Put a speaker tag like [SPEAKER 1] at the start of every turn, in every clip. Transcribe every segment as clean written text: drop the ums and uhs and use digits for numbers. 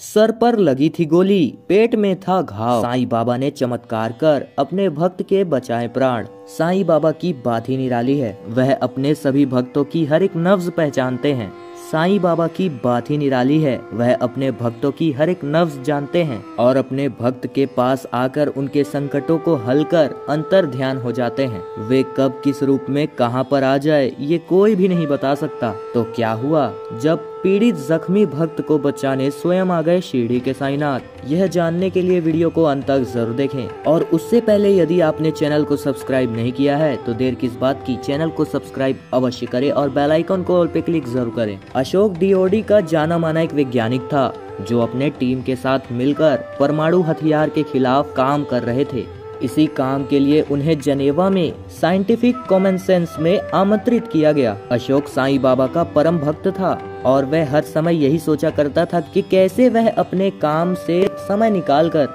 [SPEAKER 1] Sir पर लगी थी गोली, पेट में था घाव। साईं बाबा ने चमत्कार कर अपने भक्त के बचाए प्राण। साईं बाबा की बात ही निराली है, वह अपने सभी भक्तों की हर एक नब्ज पहचानते हैं। साईं बाबा की बात ही निराली है, वह अपने भक्तों की हर एक नब्ज जानते हैं और अपने भक्त के पास आकर उनके संकटों को हल कर अंतर ध्यान हो जाते हैं। वे कब किस रूप में कहां पर आ जाए ये कोई भी नहीं बता सकता। तो क्या हुआ जब पीड़ित जख्मी भक्त को बचाने स्वयं आ गए शिरडी के साईंनाथ। यह जानने के लिए वीडियो को अंत तक जरूर देखें और उससे पहले यदि आपने चैनल को सब्सक्राइब नहीं किया है तो देर किस बात की, चैनल को सब्सक्राइब अवश्य करें और बेल आइकन को ऑल पे क्लिक जरूर करें। अशोक डीओडी का जाना माना एक वैज्ञानिक था जो अपने टीम के साथ मिलकर परमाणु हथियार के खिलाफ काम कर रहे थे। इसी काम के लिए उन्हें जनेवा में साइंटिफिक कॉमन सेंस में आमंत्रित किया गया। अशोक साईं बाबा का परम भक्त था और वह हर समय यही सोचा करता था कि कैसे वह अपने काम से समय निकालकर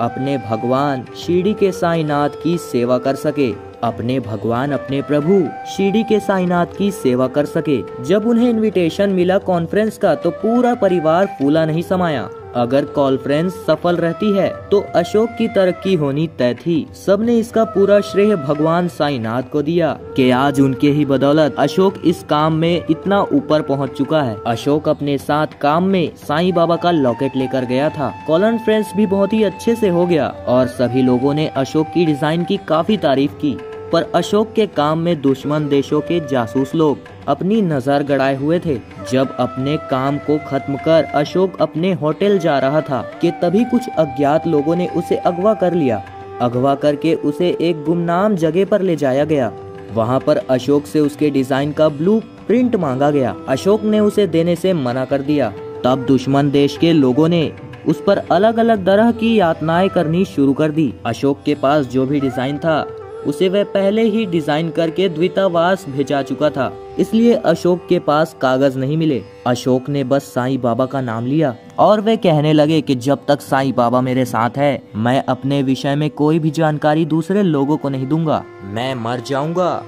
[SPEAKER 1] अपने भगवान शिरडी के साईंनाथ की सेवा कर सके। अपने भगवान अपने प्रभु शिरडी के साईंनाथ की सेवा कर सके। जब उन्हें इनविटेशन मिला कॉन्फ्रेंस का तो पूरा परिवार फूला नहीं समाया। अगर कॉन्फ्रेंस सफल रहती है तो अशोक की तरक्की होनी तय थी। सबने इसका पूरा श्रेय भगवान साईंनाथ को दिया कि आज उनके ही बदौलत अशोक इस काम में इतना ऊपर पहुंच चुका है। अशोक अपने साथ काम में साईं बाबा का लॉकेट लेकर गया था। कॉन्फ्रेंस भी बहुत ही अच्छे से हो गया और सभी लोगों ने अशोक की डिजाइन की काफी तारीफ की। पर अशोक के काम में दुश्मन देशों के जासूस लोग अपनी नजर गड़ाए हुए थे। जब अपने काम को खत्म कर अशोक अपने होटल जा रहा था कि तभी कुछ अज्ञात लोगों ने उसे अगवा कर लिया। अगवा करके उसे एक गुमनाम जगह पर ले जाया गया। वहां पर अशोक से उसके डिजाइन का ब्लू प्रिंट मांगा गया। अशोक ने उसे देने से मना कर दिया। तब दुश्मन देश के लोगों ने उस पर अलग अलग तरह की यातनाएं करनी शुरू कर दी। अशोक के पास जो भी डिजाइन था उसे वह पहले ही डिजाइन करके द्वितावास भेजा चुका था, इसलिए अशोक के पास कागज नहीं मिले। अशोक ने बस साईं बाबा का नाम लिया और वे कहने लगे कि जब तक साईं बाबा मेरे साथ है मैं अपने विषय में कोई भी जानकारी दूसरे लोगों को नहीं दूंगा। मैं मर जाऊंगा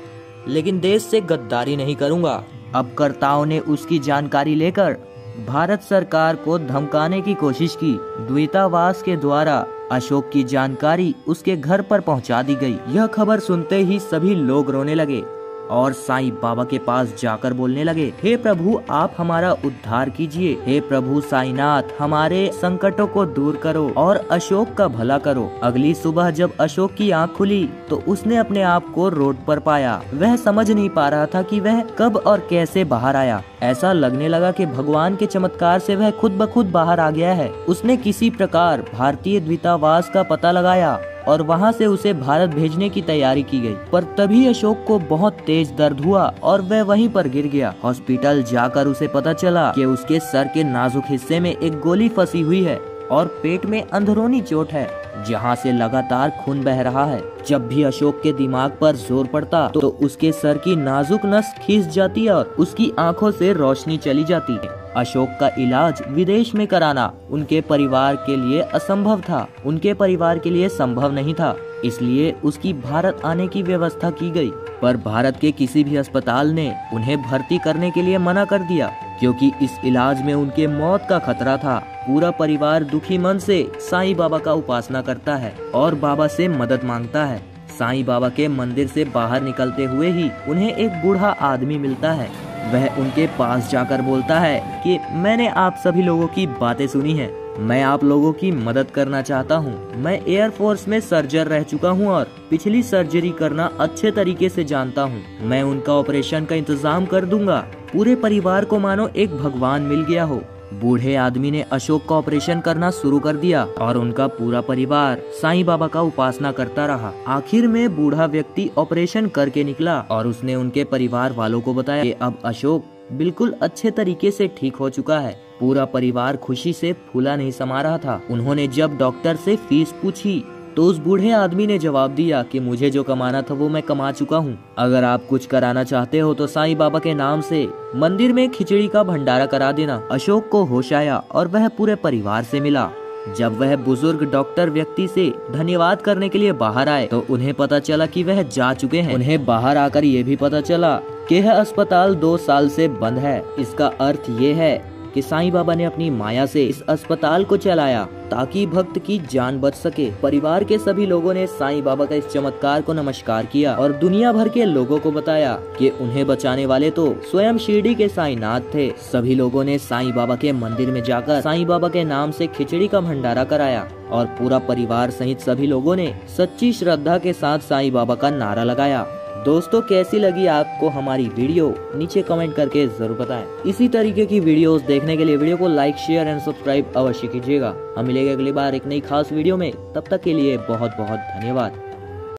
[SPEAKER 1] लेकिन देश से गद्दारी नहीं करूंगा। अब कर्ताओं ने उसकी जानकारी लेकर भारत सरकार को धमकाने की कोशिश की। द्वितावास के द्वारा अशोक की जानकारी उसके घर पर पहुंचा दी गई। यह खबर सुनते ही सभी लोग रोने लगे और साईं बाबा के पास जाकर बोलने लगे, हे प्रभु आप हमारा उद्धार कीजिए। हे प्रभु साईंनाथ हमारे संकटों को दूर करो और अशोक का भला करो। अगली सुबह जब अशोक की आंख खुली तो उसने अपने आप को रोड पर पाया। वह समझ नहीं पा रहा था कि वह कब और कैसे बाहर आया। ऐसा लगने लगा कि भगवान के चमत्कार से वह खुद ब खुद बाहर आ गया है। उसने किसी प्रकार भारतीय दूतावास का पता लगाया और वहां से उसे भारत भेजने की तैयारी की गई। पर तभी अशोक को बहुत तेज दर्द हुआ और वह वहीं पर गिर गया। हॉस्पिटल जाकर उसे पता चला कि उसके सर के नाजुक हिस्से में एक गोली फंसी हुई है और पेट में अंदरूनी चोट है जहां से लगातार खून बह रहा है। जब भी अशोक के दिमाग पर जोर पड़ता तो उसके सर की नाजुक नस खींच जाती और उसकी आंखों से रोशनी चली जाती है। अशोक का इलाज विदेश में कराना उनके परिवार के लिए असंभव था। उनके परिवार के लिए संभव नहीं था, इसलिए उसकी भारत आने की व्यवस्था की गई। पर भारत के किसी भी अस्पताल ने उन्हें भर्ती करने के लिए मना कर दिया क्योंकि इस इलाज में उनके मौत का खतरा था। पूरा परिवार दुखी मन से साईं बाबा का उपासना करता है और बाबा से मदद मांगता है। साईं बाबा के मंदिर से बाहर निकलते हुए ही उन्हें एक बूढ़ा आदमी मिलता है। वह उनके पास जाकर बोलता है कि मैंने आप सभी लोगों की बातें सुनी है, मैं आप लोगों की मदद करना चाहता हूँ। मैं एयरफोर्स में सर्जन रह चुका हूँ और पिछली सर्जरी करना अच्छे तरीके से जानता हूँ। मैं उनका ऑपरेशन का इंतजाम कर दूंगा। पूरे परिवार को मानो एक भगवान मिल गया हो। बूढ़े आदमी ने अशोक का ऑपरेशन करना शुरू कर दिया और उनका पूरा परिवार साईं बाबा का उपासना करता रहा। आखिर में बूढ़ा व्यक्ति ऑपरेशन करके निकला और उसने उनके परिवार वालों को बताया कि अब अशोक बिल्कुल अच्छे तरीके से ठीक हो चुका है। पूरा परिवार खुशी से फूला नहीं समा रहा था। उन्होंने जब डॉक्टर से फीस पूछी तो उस बूढ़े आदमी ने जवाब दिया कि मुझे जो कमाना था वो मैं कमा चुका हूँ। अगर आप कुछ कराना चाहते हो तो साईं बाबा के नाम से मंदिर में खिचड़ी का भंडारा करा देना। अशोक को होश आया और वह पूरे परिवार से मिला। जब वह बुजुर्ग डॉक्टर व्यक्ति से धन्यवाद करने के लिए बाहर आए तो उन्हें पता चला कि वह जा चुके हैं। उन्हें बाहर आकर ये भी पता चला कि यह अस्पताल 2 साल से बंद है। इसका अर्थ ये है कि साईं बाबा ने अपनी माया से इस अस्पताल को चलाया ताकि भक्त की जान बच सके। परिवार के सभी लोगों ने साईं बाबा का इस चमत्कार को नमस्कार किया और दुनिया भर के लोगों को बताया कि उन्हें बचाने वाले तो स्वयं शिरडी के साईंनाथ थे। सभी लोगों ने साईं बाबा के मंदिर में जाकर साईं बाबा के नाम से खिचड़ी का भंडारा कराया और पूरा परिवार सहित सभी लोगों ने सच्ची श्रद्धा के साथ साईं बाबा का नारा लगाया। दोस्तों, कैसी लगी आपको हमारी वीडियो नीचे कमेंट करके जरूर बताएं। इसी तरीके की वीडियोस देखने के लिए वीडियो को लाइक, शेयर एंड सब्सक्राइब अवश्य कीजिएगा। हम मिलेंगे अगली बार एक नई खास वीडियो में। तब तक के लिए बहुत बहुत धन्यवाद।